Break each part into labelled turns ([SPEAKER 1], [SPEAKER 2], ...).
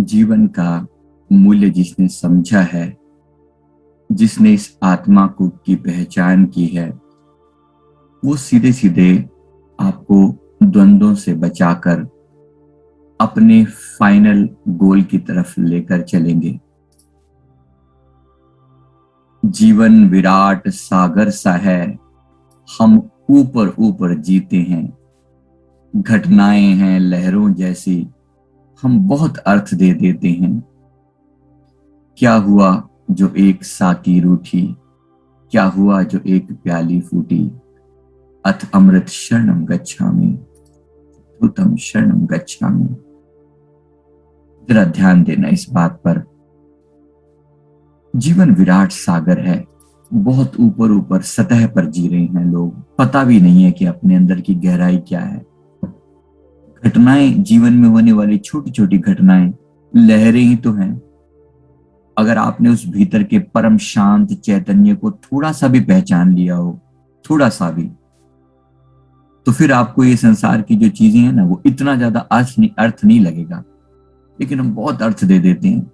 [SPEAKER 1] जीवन का मूल्य जिसने समझा है, जिसने इस आत्मा को की पहचान की है, वो सीधे सीधे आपको द्वंद्वों से बचाकर अपने फाइनल गोल की तरफ लेकर चलेंगे। जीवन विराट सागर सा है, हम ऊपर ऊपर जीते हैं। घटनाएं हैं लहरों जैसी, हम बहुत अर्थ दे देते हैं। क्या हुआ जो एक साकी रूठी, क्या हुआ जो एक प्याली फूटी। अथ अमृत शरणम गच्छामि, भूतम शरणम गच्छामि। जरा ध्यान देना इस बात पर। जीवन विराट सागर है, बहुत ऊपर ऊपर सतह पर जी रहे हैं लोग, पता भी नहीं है कि अपने अंदर की गहराई क्या है। घटनाएं, जीवन में होने वाली छोटी छोटी घटनाएं लहरें ही तो हैं। अगर आपने उस भीतर के परम शांत चैतन्य को थोड़ा सा भी पहचान लिया हो, थोड़ा सा भी, तो फिर आपको ये संसार की जो चीजें हैं ना, वो इतना ज्यादा अर्थ नहीं लगेगा। लेकिन हम बहुत अर्थ दे देते हैं।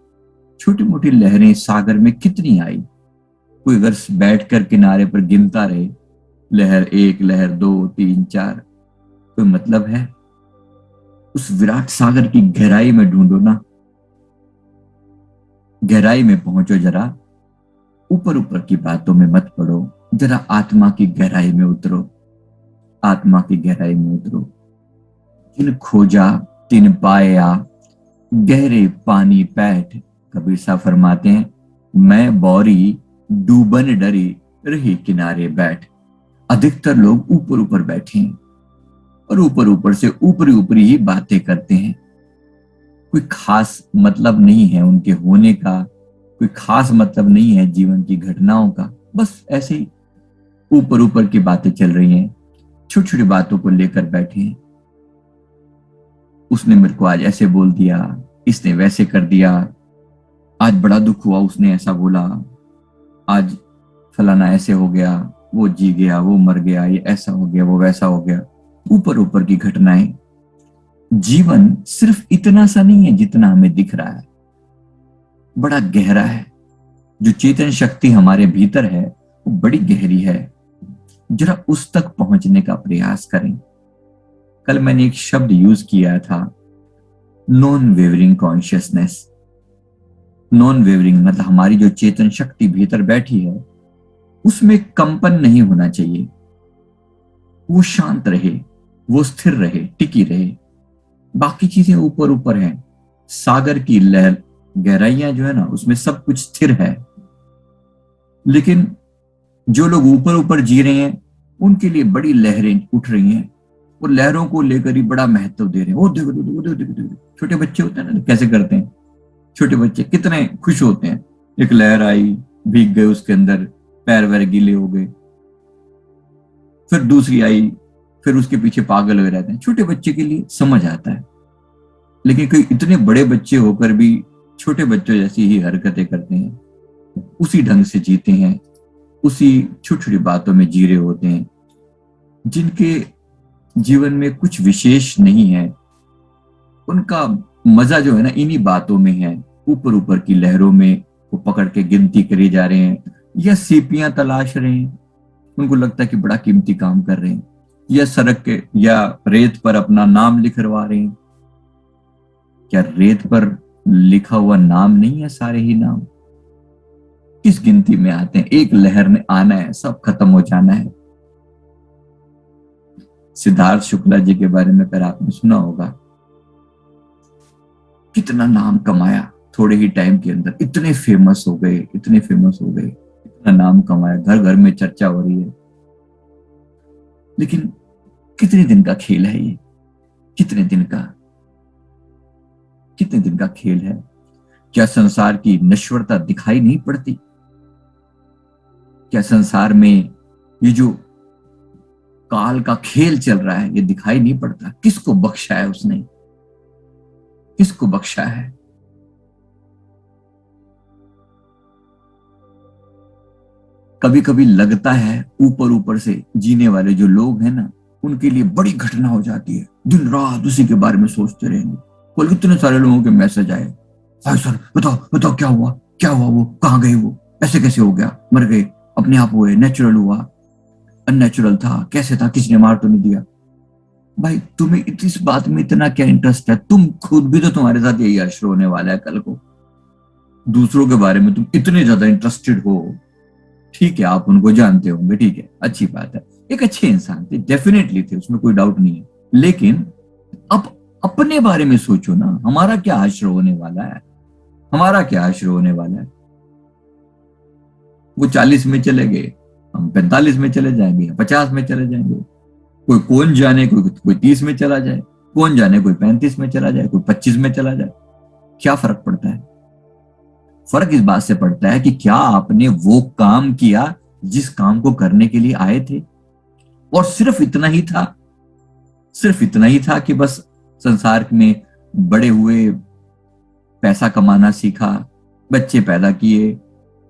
[SPEAKER 1] छोटी मोटी लहरें सागर में कितनी आई, कोई अगर बैठकर किनारे पर गिनता रहे, लहर एक, लहर दो, तीन, चार, कोई मतलब है? उस विराट सागर की गहराई में ढूंढो ना, गहराई में पहुंचो। जरा ऊपर ऊपर की बातों में मत पड़ो, जरा आत्मा की गहराई में उतरो, आत्मा की गहराई में उतरो। जिन खोजा तिन पाया, गहरे पानी पैठ। कबीर साहब फरमाते हैं, मैं बौरी डूबन डरी, रही किनारे बैठ। अधिकतर लोग ऊपर ऊपर बैठे हैं और ऊपर ऊपर से ऊपरी ऊपरी ही बातें करते हैं। कोई खास मतलब नहीं है उनके होने का, कोई खास मतलब नहीं है जीवन की घटनाओं का। बस ऐसे ही ऊपर ऊपर की बातें चल रही हैं, छोटी छोटी बातों को लेकर बैठे हैं। उसने मेरे को आज ऐसे बोल दिया, इसने वैसे कर दिया, आज बड़ा दुख हुआ, उसने ऐसा बोला, आज फलाना ऐसे हो गया, वो जी गया, वो मर गया, ये ऐसा हो गया, वो वैसा हो गया। ऊपर ऊपर की घटनाएं। जीवन सिर्फ इतना सा नहीं है जितना हमें दिख रहा है, बड़ा गहरा है। जो चेतन शक्ति हमारे भीतर है वो बड़ी गहरी है। जरा उस तक पहुंचने का प्रयास करें। कल मैंने एक शब्द यूज किया था, non wavering consciousness. Non wavering मतलब हमारी जो चेतन शक्ति भीतर बैठी है उसमें कंपन नहीं होना चाहिए। वो शांत रहे, वो स्थिर रहे, टिकी रहे। बाकी चीजें ऊपर ऊपर हैं। सागर की लहर गहराइयां जो है ना, उसमें सब कुछ स्थिर है। लेकिन जो लोग ऊपर ऊपर जी रहे हैं उनके लिए बड़ी लहरें उठ रही हैं। वो लहरों को लेकर ही बड़ा महत्व दे रहे हैं। वो देखो देखो देखो देखो देखो, छोटे बच्चे होते हैं ना, कैसे करते हैं। छोटे बच्चे कितने खुश होते हैं, एक लहर आई, भीग गए उसके अंदर, पैर वैर गीले हो गए, फिर दूसरी आई, फिर उसके पीछे पागल हुए रहते हैं। छोटे बच्चे के लिए समझ आता है। लेकिन कोई इतने बड़े बच्चे होकर भी छोटे बच्चों जैसी ही हरकतें करते हैं, उसी ढंग से जीते हैं, उसी छोटी छोटी बातों में जी रहे होते हैं। जिनके जीवन में कुछ विशेष नहीं है, उनका मजा जो है ना इन्हीं बातों में है। ऊपर ऊपर की लहरों में वो पकड़ के गिनती करे जा रहे हैं, या सीपियां तलाश रहे हैं। उनको लगता है कि बड़ा कीमती काम कर रहे हैं, या सड़क के या रेत पर अपना नाम लिखवा रहे हैं। क्या रेत पर लिखा हुआ नाम नहीं है सारे ही नाम? किस गिनती में आते हैं? एक लहर ने आना है, सब खत्म हो जाना है। सिद्धार्थ शुक्ला जी के बारे में अगर आपने सुना होगा, कितना नाम कमाया थोड़े ही टाइम के अंदर, इतने फेमस हो गए, इतने फेमस हो गए, इतना नाम कमाया, घर घर में चर्चा हो रही है। लेकिन कितने दिन का खेल है ये? कितने दिन का खेल है? क्या संसार की नश्वरता दिखाई नहीं पड़ती? क्या संसार में ये जो काल का खेल चल रहा है ये दिखाई नहीं पड़ता? किसको बख्शा है उसने? किसको बख्शा है? कभी कभी लगता है ऊपर ऊपर से जीने वाले जो लोग हैं ना, उनके लिए बड़ी घटना हो जाती है, दिन रात उसी के बारे में सोचते रहेंगे। कल कितने सारे लोगों के मैसेज आए, हाय सर, बताओ बताओ क्या हुआ, क्या हुआ, वो कहाँ गए, वो ऐसे कैसे हो गया, मर गए, अपने आप हुए, नेचुरल हुआ, अननेचुरल था, कैसे था, किसने मार तो नहीं दिया? भाई तुम्हें इस बात में इतना क्या इंटरेस्ट है? तुम खुद भी तो, तुम्हारे साथ यही अश्र होने वाला है कल को। दूसरों के बारे में तुम इतने ज्यादा इंटरेस्टेड हो। ठीक है, आप उनको जानते होंगे, ठीक है, अच्छी बात है, एक अच्छे इंसान थे, डेफिनेटली थे, उसमें कोई डाउट नहीं है। लेकिन अब अपने बारे में सोचो ना, हमारा क्या हश्र होने वाला है, हमारा क्या हश्र होने वाला है? वो 40 में चले गए, हम 45 में चले जाएंगे, 50 में चले जाएंगे, कोई कौन जाने, कोई 30 में चला जाए, कौन जाने कोई 35 में चला जाए, कोई 25 में चला जाए। क्या फर्क पड़ता है? फर्क इस बात से पड़ता है कि क्या आपने वो काम किया जिस काम को करने के लिए आए थे, और सिर्फ इतना ही था, सिर्फ इतना ही था कि बस संसार में बड़े हुए, पैसा कमाना सीखा, बच्चे पैदा किए,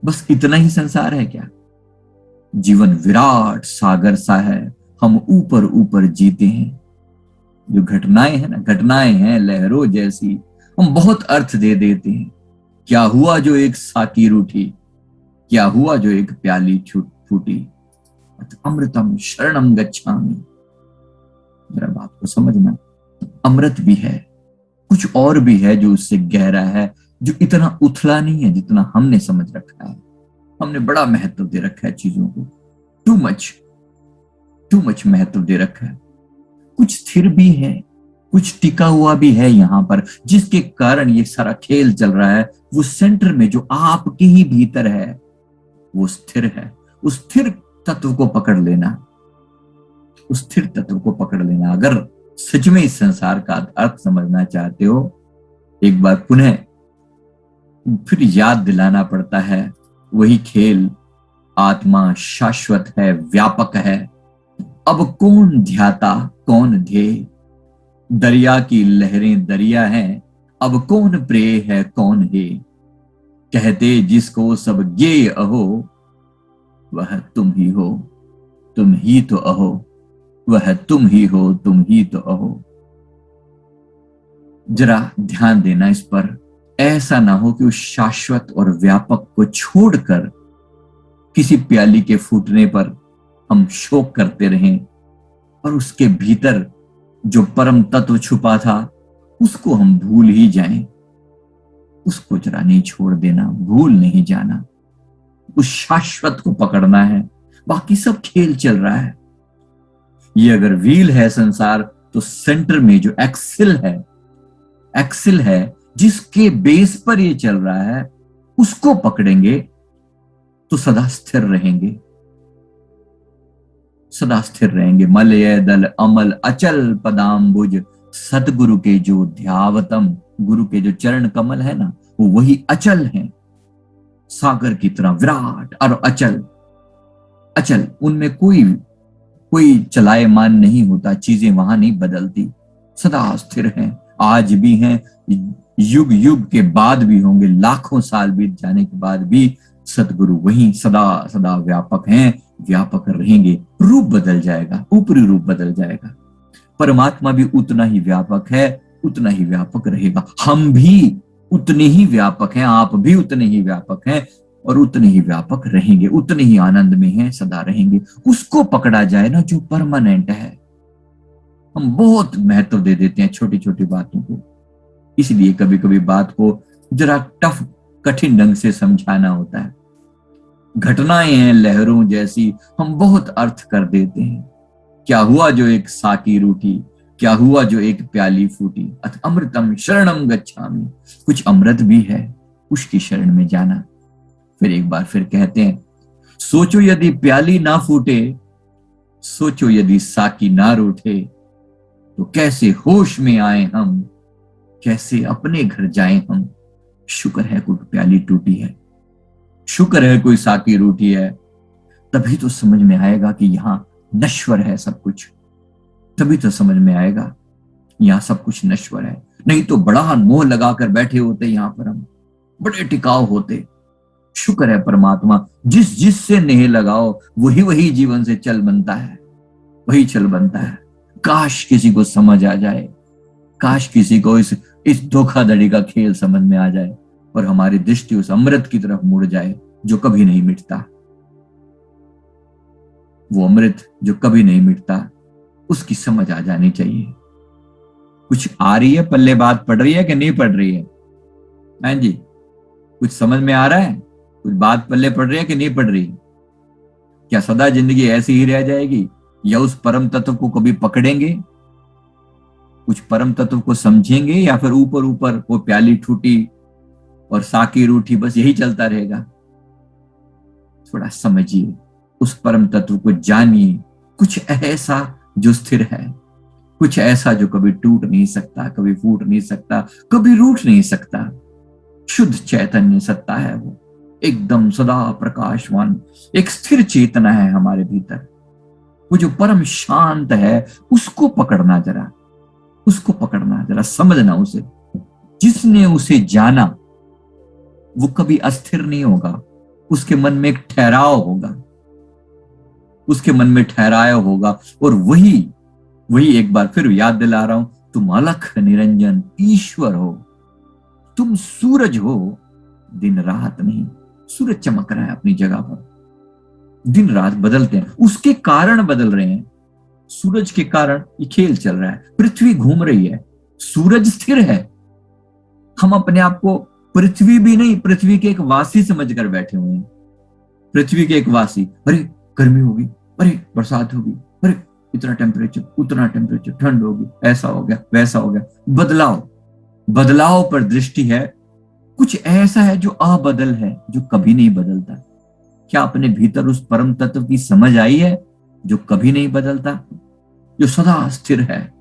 [SPEAKER 1] बस इतना ही संसार है क्या? जीवन विराट सागर सा है, हम ऊपर ऊपर जीते हैं। जो घटनाएं हैं ना, घटनाएं हैं लहरों जैसी, हम बहुत अर्थ दे देते हैं। क्या हुआ जो एक साकी रूठी, क्या हुआ जो एक प्याली फूटी, अमृतम शरणम गच्छामि। जरा बात को समझना, अमृत भी है, कुछ और भी है जो उससे गहरा है, जो इतना उथला नहीं है जितना हमने समझ रखा है। हमने बड़ा महत्व दे रखा है चीजों को, टू मच महत्व दे रखा है। कुछ स्थिर भी है, कुछ टिका हुआ भी है यहाँ पर, जिसके कारण ये सारा खेल चल रहा है। वो सेंटर में जो आपके ही भीतर है, वो स्थिर है। उस स्थिर तत्व को पकड़ लेना, उस स्थिर तत्व को पकड़ लेना। अगर सच में इस संसार का अर्थ समझना चाहते हो, एक बार पुनः फिर याद दिलाना पड़ता है वही खेल। आत्मा शाश्वत है, व्यापक है, अब कौन ध्याता कौन ध्येय। दरिया की लहरें दरिया हैं, अब कौन प्रेय है कौन है। कहते जिसको सब ज्ञेय अहो, वह तुम ही हो, तुम ही तो अहो, वह तुम ही हो, तुम ही तो अहो। जरा ध्यान देना इस पर। ऐसा ना हो कि उस शाश्वत और व्यापक को छोड़कर किसी प्याली के फूटने पर हम शोक करते रहें, और उसके भीतर जो परम तत्व छुपा था उसको हम भूल ही जाएं। उसको जरा नहीं छोड़ देना, भूल नहीं जाना, उस शाश्वत को पकड़ना है। बाकी सब खेल चल रहा है। ये अगर व्हील है संसार, तो सेंटर में जो एक्सिल है जिसके बेस पर ये चल रहा है, उसको पकड़ेंगे तो सदा स्थिर रहेंगे, सदा स्थिर रहेंगे। मलय दल अमल अचल पदाम्बुज, सतगुरु के जो ध्यावतम, गुरु के जो चरण कमल है ना, वो वही अचल है, सागर की तरह विराट और अचल। अचल, उनमें कोई चलायमान नहीं होता, चीजें वहां नहीं बदलती, सदा स्थिर हैं। आज भी हैं, युग युग के बाद भी होंगे, लाखों साल बीत जाने के बाद भी सतगुरु वही सदा सदा व्यापक हैं, व्यापक रहेंगे। रूप बदल जाएगा, ऊपरी रूप बदल जाएगा। परमात्मा भी उतना ही व्यापक है, उतना ही व्यापक रहेगा। हम भी उतने ही व्यापक हैं, आप भी उतने ही व्यापक हैं, और उतने ही व्यापक रहेंगे, उतने ही आनंद में हैं, सदा रहेंगे। उसको पकड़ा जाए ना जो परमानेंट है। हम बहुत महत्व दे देते हैं छोटी छोटी बातों को, इसलिए कभी कभी बात को जरा टफ, कठिन ढंग से समझाना होता है। घटनाएं हैं लहरों जैसी, हम बहुत अर्थ कर देते हैं। क्या हुआ जो एक साकी रूठी, क्या हुआ जो एक प्याली फूटी, अथ अमृतम शरणम गच्छामि। कुछ अमृत भी है, उसकी शरण में जाना। फिर एक बार फिर कहते हैं, सोचो यदि प्याली ना फूटे, सोचो यदि साकी ना रूठे, तो कैसे होश में आए हम, कैसे अपने घर जाएं हम। शुक्र है कोई प्याली टूटी है, शुक्र है कोई साकी रूठी है। तभी तो समझ में आएगा कि यहां नश्वर है सब कुछ, तभी तो समझ में आएगा यहां सब कुछ नश्वर है। नहीं तो बड़ा मोह लगाकर बैठे होते यहां पर, हम बड़े टिकाऊ होते। शुक्र है परमात्मा, जिस से नेह लगाओ वही वही जीवन से चल बनता है, वही चल बनता है। काश किसी को समझ आ जाए, काश किसी को इस इस धोखाधड़ी का खेल समझ में आ जाए और हमारी दृष्टि उस अमृत की तरफ मुड़ जाए जो कभी नहीं मिटता। वो अमृत जो कभी नहीं मिटता, उसकी समझ आ जानी चाहिए। कुछ आ रही है पल्ले, बात पड़ रही है कि नहीं पड़ रही है? हाँ जी, कुछ समझ में आ रहा है? कुछ बात पल्ले पड़ रही है कि नहीं पड़ रही? क्या सदा जिंदगी ऐसी ही रह जाएगी या उस परम तत्व को कभी पकड़ेंगे, कुछ परम तत्व को समझेंगे, या फिर ऊपर ऊपर वो प्याली टूटी और साकी रूठी, बस यही चलता रहेगा? थोड़ा समझिए, उस परम तत्व को जानिए, कुछ ऐसा जो स्थिर है, कुछ ऐसा जो कभी टूट नहीं सकता, कभी फूट नहीं सकता, कभी रूठ नहीं सकता। शुद्ध चैतन्य सत्ता है वो, एकदम सदा प्रकाशवान, एक स्थिर चेतना है हमारे भीतर। वो जो परम शांत है, उसको पकड़ना जरा, उसको पकड़ना जरा, समझना उसे। जिसने उसे जाना वो कभी अस्थिर नहीं होगा, उसके मन में एक ठहराव होगा, उसके मन में ठहराव होगा। और वही एक बार फिर याद दिला रहा हूं, तुम अलख निरंजन ईश्वर हो, तुम सूरज हो, दिन रात नहीं। सूरज चमक रहा है अपनी जगह पर, दिन रात बदलते हैं, उसके कारण बदल रहे हैं। सूरज के कारण ये खेल चल रहा है, पृथ्वी घूम रही है, सूरज स्थिर है। हम अपने आप को पृथ्वी भी नहीं, पृथ्वी के एक वासी समझकर बैठे हुए हैं। पृथ्वी के एक वासी, अरे गर्मी होगी, अरे बरसात होगी, अरे इतना टेम्परेचर, उतना टेम्परेचर, ठंड होगी, ऐसा हो गया, वैसा हो गया। बदलाव पर दृष्टि है। कुछ ऐसा है जो अबदल है, जो कभी नहीं बदलता। क्या अपने भीतर उस परम तत्व की समझ आई है जो कभी नहीं बदलता, जो सदा स्थिर है,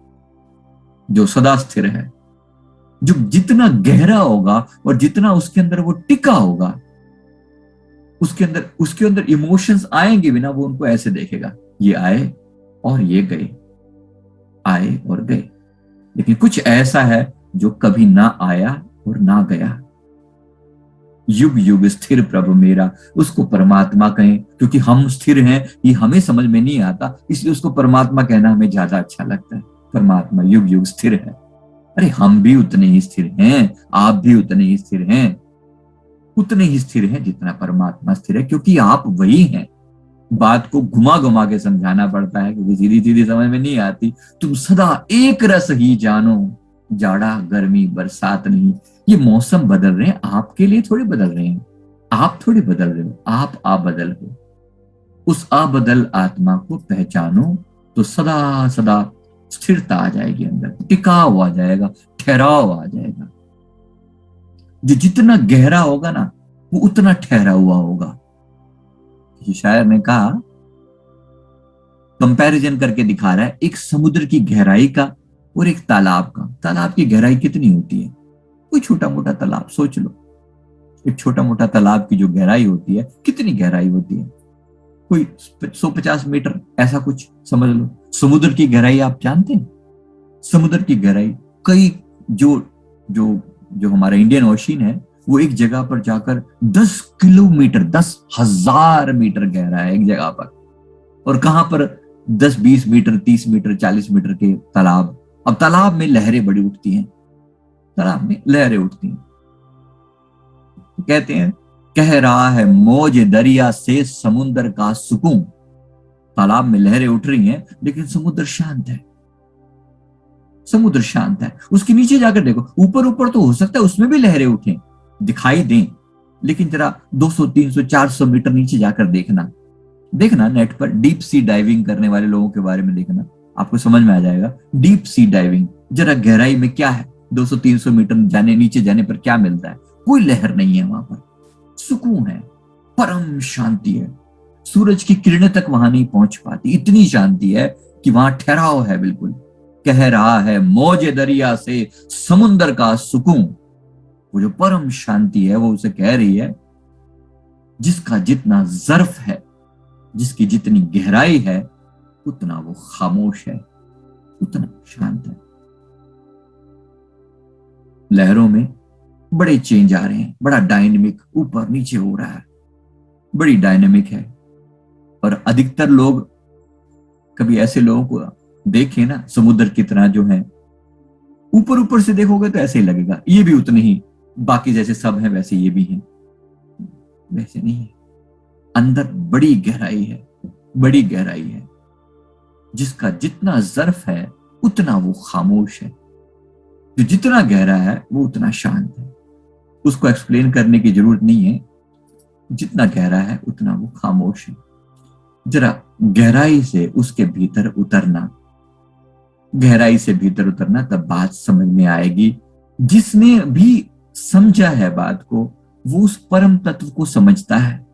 [SPEAKER 1] जो सदा स्थिर है, जो जितना गहरा होगा और जितना उसके अंदर वो टिका होगा, उसके अंदर इमोशंस आएंगे भी ना, वो उनको ऐसे देखेगा, ये आए और ये गए, आए और गए। लेकिन कुछ ऐसा है जो कभी ना आया और ना गया, युग युग स्थिर प्रभु मेरा, उसको परमात्मा कहें। क्योंकि हम स्थिर हैं ये हमें समझ में नहीं आता, इसलिए उसको परमात्मा कहना हमें ज्यादा अच्छा लगता है। परमात्मा युग युग स्थिर है। अरे हम भी उतने ही स्थिर हैं, आप भी उतने ही स्थिर हैं, उतने ही स्थिर हैं जितना परमात्मा स्थिर है, क्योंकि आप वही हैं। बात को घुमा घुमा के समझाना पड़ता है क्योंकि सीधी सीधी समझ में नहीं आती। तुम सदा एक रस ही जानो, जाड़ा गर्मी बरसात नहीं। ये मौसम बदल रहे हैं, आपके लिए थोड़ी बदल रहे हैं, आप थोड़ी बदल रहे हो, आप बदल हो। उस अबदल आत्मा को पहचानो तो सदा सदा स्थिरता आ जाएगी, अंदर टिकाव आ जाएगा, ठहराव आ जाएगा। जो जितना गहरा होगा ना, वो उतना ठहरा हुआ होगा। शायर ने कहा, कंपैरिजन करके दिखा रहा है एक समुद्र की गहराई का और एक तालाब का। तालाब की गहराई कितनी होती है? कोई छोटा मोटा तालाब सोच लो, एक छोटा मोटा तालाब की जो गहराई होती है, कितनी गहराई होती है? कोई 150 मीटर, ऐसा कुछ समझ लो। समुद्र की गहराई आप जानते हैं? समुद्र की गहराई कई जो जो जो हमारा इंडियन ओशन है, वो एक जगह पर जाकर 10 किलोमीटर, 10,000 मीटर गहरा है एक जगह पर। और कहां पर 10-20 मीटर, 30 मीटर, 40 मीटर के तालाब। अब तालाब में लहरें बड़ी उठती हैं, तालाब में लहरें उठती हैं। कहते हैं, कह रहा है मौज दरिया से समुद्र का सुकून। तालाब में लहरें उठ रही हैं लेकिन समुद्र शांत है, समुद्र शांत है। उसके नीचे जाकर देखो, ऊपर ऊपर तो हो सकता है उसमें भी लहरें उठें, दिखाई दें, लेकिन जरा 200, 300, 400 मीटर नीचे जाकर देखना नेट पर डीप सी डाइविंग करने वाले लोगों के बारे में देखना, आपको समझ में आ जाएगा। डीप सी डाइविंग, जरा गहराई में क्या है, 200-300 मीटर नीचे जाने पर क्या मिलता है? कोई लहर नहीं है वहां पर, सुकून है, परम शांति है। सूरज की किरणें तक वहां नहीं पहुंच पाती, इतनी शांति है कि वहां ठहराव है बिल्कुल। कह रहा है मौज दरिया से समुद्र का सुकून। वो जो परम शांति है वो उसे कह रही है, जिसका जितना ज़र्फ है, जिसकी जितनी गहराई है, उतना वो खामोश है, उतना शांत है। लहरों में बड़े चेंज आ रहे हैं, बड़ा डायनेमिक ऊपर नीचे हो रहा है, बड़ी डायनेमिक है। और अधिकतर लोग कभी ऐसे लोगों को देखें ना, समुद्र की तरह जो है, ऊपर ऊपर से देखोगे तो ऐसे ही लगेगा ये भी उतने ही, बाकी जैसे सब हैं वैसे ये भी हैं, वैसे नहीं है। अंदर बड़ी गहराई है, बड़ी गहराई है, जिसका जितना ज़र्फ है उतना वो खामोश है। जो जितना गहरा है वो उतना शांत है। उसको एक्सप्लेन करने की जरूरत नहीं है, जितना गहरा है उतना वो खामोश है। जरा गहराई से उसके भीतर उतरना, गहराई से भीतर उतरना, तब बात समझ में आएगी। जिसने भी समझा है बात को, वो उस परम तत्व को समझता है।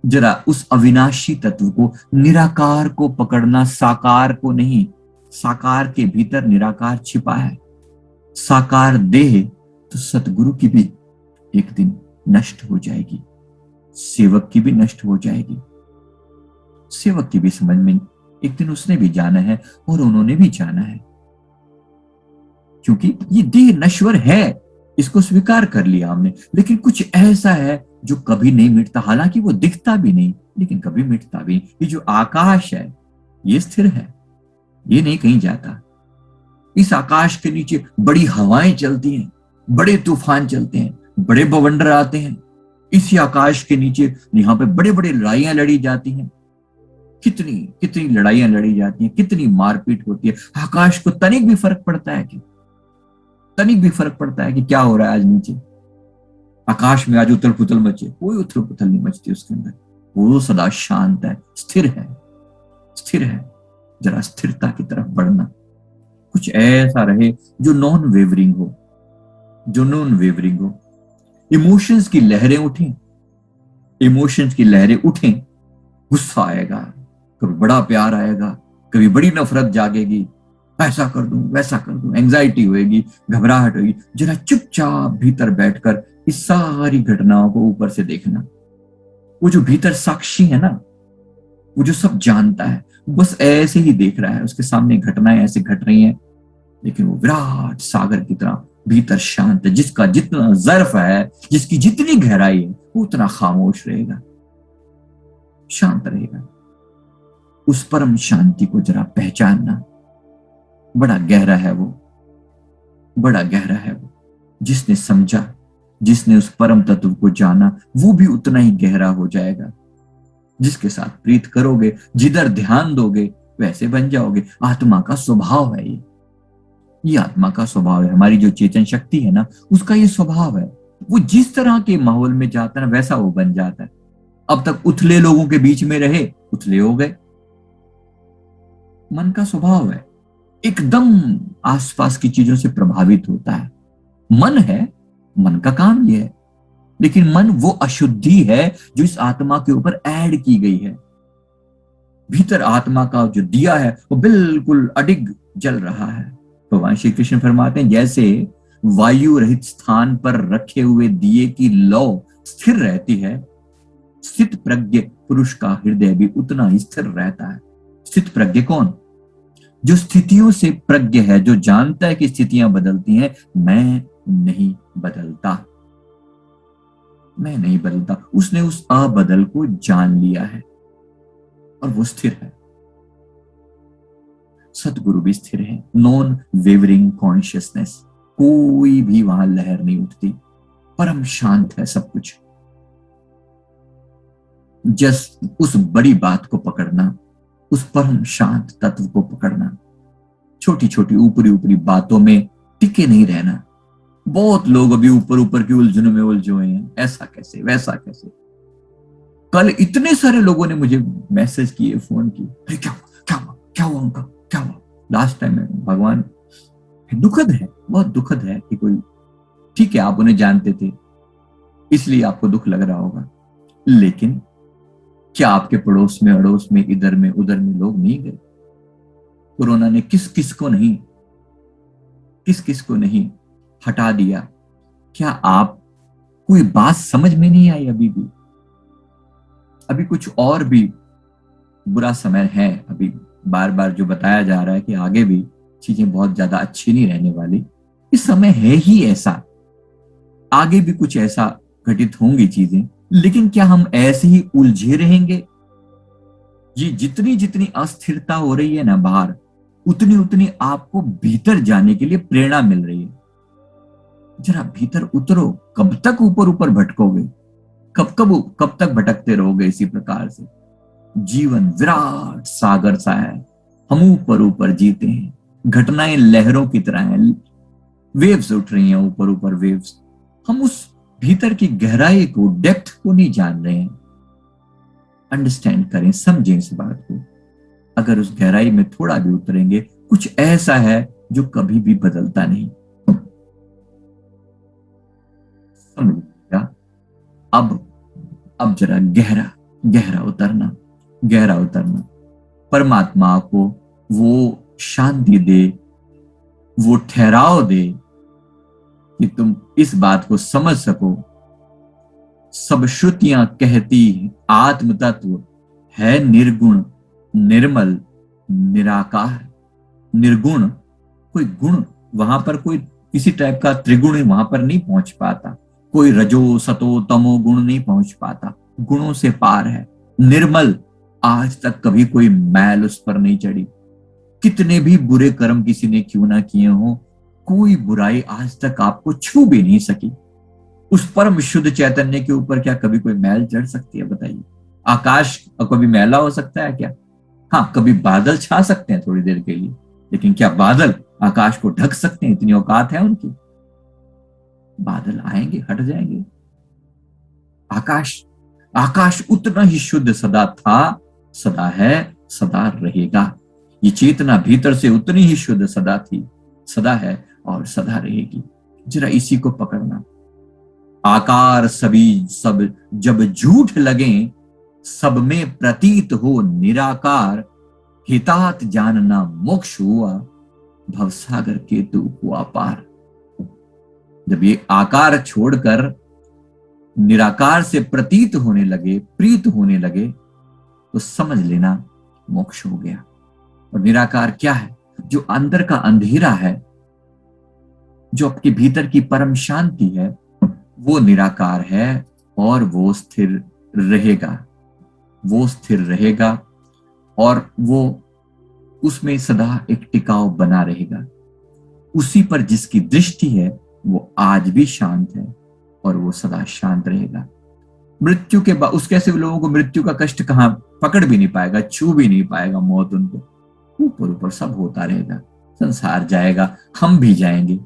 [SPEAKER 1] जरा उस अविनाशी तत्व को, निराकार को पकड़ना, साकार को नहीं। साकार के भीतर निराकार छिपा है। साकार देह तो सतगुरु की भी एक दिन नष्ट हो जाएगी, सेवक की भी नष्ट हो जाएगी। सेवक की भी समझ में एक दिन उसने भी जाना है और उन्होंने भी जाना है, क्योंकि ये देह नश्वर है, इसको स्वीकार कर लिया हमने। लेकिन कुछ ऐसा है जो कभी नहीं मिटता, हालांकि वो दिखता भी नहीं लेकिन कभी मिटता भी नहीं। ये जो आकाश है ये स्थिर है, ये नहीं कहीं जाता। इस आकाश के नीचे बड़ी हवाएं चलती हैं, बड़े तूफान चलते हैं, बड़े बवंडर आते हैं। इसी आकाश के नीचे यहाँ पे बड़े बड़े लड़ाइयां लड़ी जाती हैं, कितनी कितनी लड़ाइयां लड़ी जाती हैं, कितनी मारपीट होती है। आकाश को तनिक भी फर्क पड़ता है कि तनिक भी फर्क पड़ता है कि क्या हो रहा है आज नीचे? आकाश में आज उथल पुथल मचे? कोई उथल पुथल नहीं मचती उसके अंदर। वो सदा शांत है, स्थिर है, स्थिर है। जरा स्थिरता की तरफ बढ़ना, कुछ ऐसा रहे जो नॉन वेवरिंग हो, जो नॉन वेवरिंग हो। इमोशंस की लहरें उठें, इमोशंस की लहरें उठें। गुस्सा आएगा, कभी बड़ा प्यार आएगा, कभी बड़ी नफरत जागेगी, ऐसा कर दूं वैसा कर दूं, एंजाइटी होएगी, घबराहट होगी। जरा चुपचाप भीतर बैठकर इस सारी घटनाओं को ऊपर से देखना। वो जो भीतर साक्षी है ना, वो जो सब जानता है, बस ऐसे ही देख रहा है। उसके सामने घटनाएं ऐसे घट रही हैं, लेकिन वो विराट सागर की तरह भीतर शांत है। जिसका जितना ज़र्फ है, जिसकी जितनी गहराई है, वो उतना खामोश रहेगा, शांत रहेगा। उस परम शांति को जरा पहचानना। बड़ा गहरा है वो, बड़ा गहरा है वो। जिसने समझा, जिसने उस परम तत्व को जाना, वो भी उतना ही गहरा हो जाएगा। जिसके साथ प्रीत करोगे, जिधर ध्यान दोगे, वैसे बन जाओगे। आत्मा का स्वभाव है ये आत्मा का स्वभाव है। हमारी जो चेतन शक्ति है ना, उसका ये स्वभाव है। वो जिस तरह के माहौल में जाता है ना, वैसा वो बन जाता है। अब तक उथले लोगों के बीच में रहे, उथले हो गए। मन का स्वभाव है, एकदम आसपास की चीजों से प्रभावित होता है। मन है, मन का काम यह है। लेकिन मन वो अशुद्धि है जो इस आत्मा के ऊपर ऐड की गई है। भीतर आत्मा का जो दिया है वो बिल्कुल अडिग जल रहा है। भगवान श्री कृष्ण फरमाते हैं, जैसे वायु रहित स्थान पर रखे हुए दिए की लौ स्थिर रहती है, स्थित प्रज्ञ पुरुष का हृदय भी उतना ही स्थिर रहता है। स्थित प्रज्ञ कौन? जो स्थितियों से प्रज्ञ है, जो जानता है कि स्थितियां बदलती हैं। मैं नहीं बदलता, मैं नहीं बदलता। उसने उस अबदल को जान लिया है और वो स्थिर है। सतगुरु भी स्थिर है। नॉन वेवरिंग कॉन्शियसनेस, कोई भी वहां लहर नहीं उठती, परम शांत है सब कुछ। जस्ट उस बड़ी बात को पकड़ना, उस परम शांत तत्व को पकड़ना। छोटी छोटी ऊपरी ऊपरी बातों में टिके नहीं रहना। बहुत लोग अभी ऊपर ऊपर की उलझनों में उलझे हुए हैं, ऐसा कैसे वैसा कैसे। कल इतने सारे लोगों ने मुझे मैसेज किए, फोन किए, अरे क्या हुआ क्या हुआ क्या हुआ उनका क्या हुआ। लास्ट टाइम में भगवान, दुखद है, बहुत दुखद है कि कोई, ठीक है आप उन्हें जानते थे इसलिए आपको दुख लग रहा होगा, लेकिन क्या आपके पड़ोस में अड़ोस में इधर में उधर में लोग नहीं गए? कोरोना ने किस किस को नहीं हटा दिया? क्या आप कोई बात समझ में नहीं आई? अभी कुछ और भी बुरा समय है। अभी बार बार जो बताया जा रहा है कि आगे भी चीजें बहुत ज्यादा अच्छी नहीं रहने वाली। इस समय है ही ऐसा, आगे भी कुछ ऐसा घटित होंगी चीजें। लेकिन क्या हम ऐसे ही उलझे रहेंगे? ये जितनी जितनी अस्थिरता हो रही है ना बाहर, उतनी उतनी आपको भीतर जाने के लिए प्रेरणा मिल रही है। जरा भीतर उतरो। कब तक ऊपर ऊपर भटकोगे? कब तक भटकते रहोगे इसी प्रकार से? जीवन विराट सागर सा है, हम ऊपर ऊपर जीते हैं। घटनाएं लहरों की तरह हैं, वेव्स उठ रही हैं ऊपर ऊपर वेव्स। हम उस भीतर की गहराई को, डेप्थ को नहीं जान रहे हैं। अंडरस्टैंड करें, समझें इस बात को। अगर उस गहराई में थोड़ा भी उतरेंगे, कुछ ऐसा है जो कभी भी बदलता नहीं। समझिएगा। अब जरा गहरा गहरा उतरना, गहरा उतरना। परमात्मा को वो शांति दे, वो ठहराव दे कि तुम इस बात को समझ सको। सब श्रुतियां कहती आत्म तत्व है निर्गुण, निर्मल, निराकार। निर्गुण, कोई गुण वहां पर, कोई किसी टाइप का त्रिगुण वहां पर नहीं पहुंच पाता। कोई रजो सतो तमो गुण नहीं पहुंच पाता, गुणों से पार है। निर्मल, आज तक कभी कोई मैल उस पर नहीं चढ़ी। कितने भी बुरे कर्म किसी ने क्यों ना किए हो, कोई बुराई आज तक आपको छू भी नहीं सकी। उस परम शुद्ध चैतन्य के ऊपर क्या कभी कोई मैल चढ़ सकती है? बताइए। आकाश कभी मैला हो सकता है क्या? हाँ, कभी बादल छा सकते हैं थोड़ी देर के लिए, लेकिन क्या बादल आकाश को ढक सकते हैं? इतनी औकात है उनकी? बादल आएंगे, हट जाएंगे। आकाश उतना ही शुद्ध सदा था, सदा है, सदा रहेगा। ये चेतना भीतर से उतनी ही शुद्ध सदा थी, सदा है और सदा रहेगी। जरा इसी को पकड़ना। आकार सभी सब जब झूठ लगे, सब में प्रतीत हो निराकार। हितात जानना मोक्ष हुआ, भवसागर के तू हुआ पार। जब ये आकार छोड़कर निराकार से प्रतीत होने लगे, प्रीत होने लगे, तो समझ लेना मोक्ष हो गया। और निराकार क्या है? जो अंदर का अंधेरा है, जो आपके भीतर की परम शांति है, वो निराकार है और वो स्थिर रहेगा। वो स्थिर रहेगा और वो उसमें सदा एक टिकाव बना रहेगा। उसी पर जिसकी दृष्टि है वो आज भी शांत है और वो सदा शांत रहेगा। मृत्यु के बाद उसके ऐसे लोगों को मृत्यु का कष्ट कहां पकड़ भी नहीं पाएगा, छू भी नहीं पाएगा मौत उनको। ऊपर ऊपर सब होता रहेगा, संसार जाएगा, हम भी जाएंगे,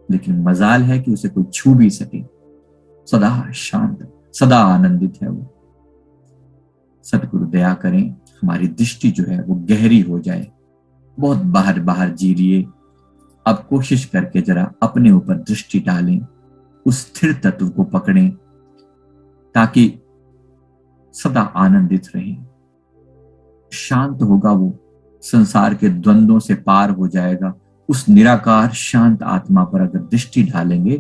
[SPEAKER 1] लेकिन मजाल है कि उसे कोई छू भी सके। सदा शांत, सदा आनंदित है वो। सतगुरु दया करें, हमारी दृष्टि जो है वो गहरी हो जाए। बहुत बाहर बाहर जी लिए, अब कोशिश करके जरा अपने ऊपर दृष्टि डालें, उस स्थिर तत्व को पकड़ें, ताकि सदा आनंदित रहें। शांत होगा वो, संसार के द्वंद्वों से पार हो जाएगा। उस निराकार शांत आत्मा पर अगर दृष्टि डालेंगे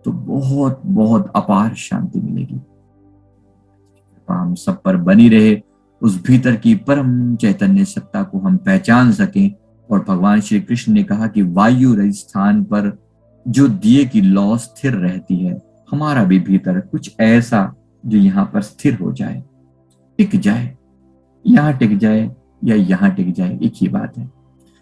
[SPEAKER 1] तो बहुत बहुत अपार शांति मिलेगी। हम सब पर बनी रहे, उस भीतर की परम चैतन्य सत्ता को हम पहचान सकें। और भगवान श्री कृष्ण ने कहा कि वायु रहित स्थान पर जो दिए की लौ स्थिर रहती है, हमारा भी भीतर कुछ ऐसा जो यहाँ पर स्थिर हो जाए, टिक जाए। यहाँ टिक जाए या यहाँ टिक जाए, एक ही बात है।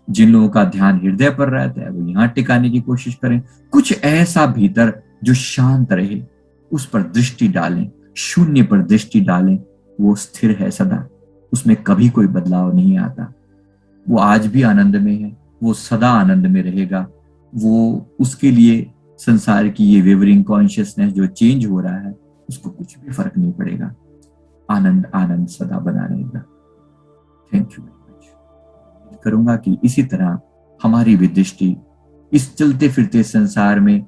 [SPEAKER 1] जिन लोगों का ध्यान हृदय पर रहता है वो यहाँ टिकाने की कोशिश करें। कुछ ऐसा भीतर जो शांत रहे, उस पर दृष्टि डालें, शून्य पर दृष्टि डालें। वो स्थिर है सदा, उसमें कभी कोई बदलाव नहीं आता। वो आज भी आनंद में है, वो सदा आनंद में रहेगा। वो उसके लिए संसार की ये वेवरिंग कॉन्शियसनेस जो चेंज हो रहा है, उसको कुछ भी फर्क नहीं पड़ेगा। आनंद आनंद सदा बना रहेगा। Thank you very much. करूंगा कि इसी तरह हमारी भी दृष्टि इस चलते फिरते संसार में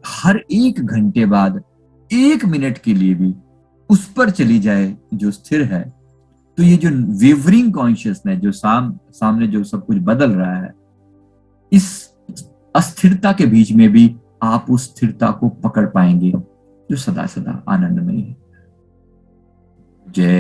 [SPEAKER 1] हर एक घंटे बाद 1 मिनट के लिए भी उस पर चली जाए जो स्थिर है। तो ये जो वेवरिंग कॉन्शियसनेस, जो सामने जो सब कुछ बदल रहा है, इस अस्थिरता के बीच में भी आप उस स्थिरता को पकड़ पाएंगे जो सदा सदा आनंदमय है। जय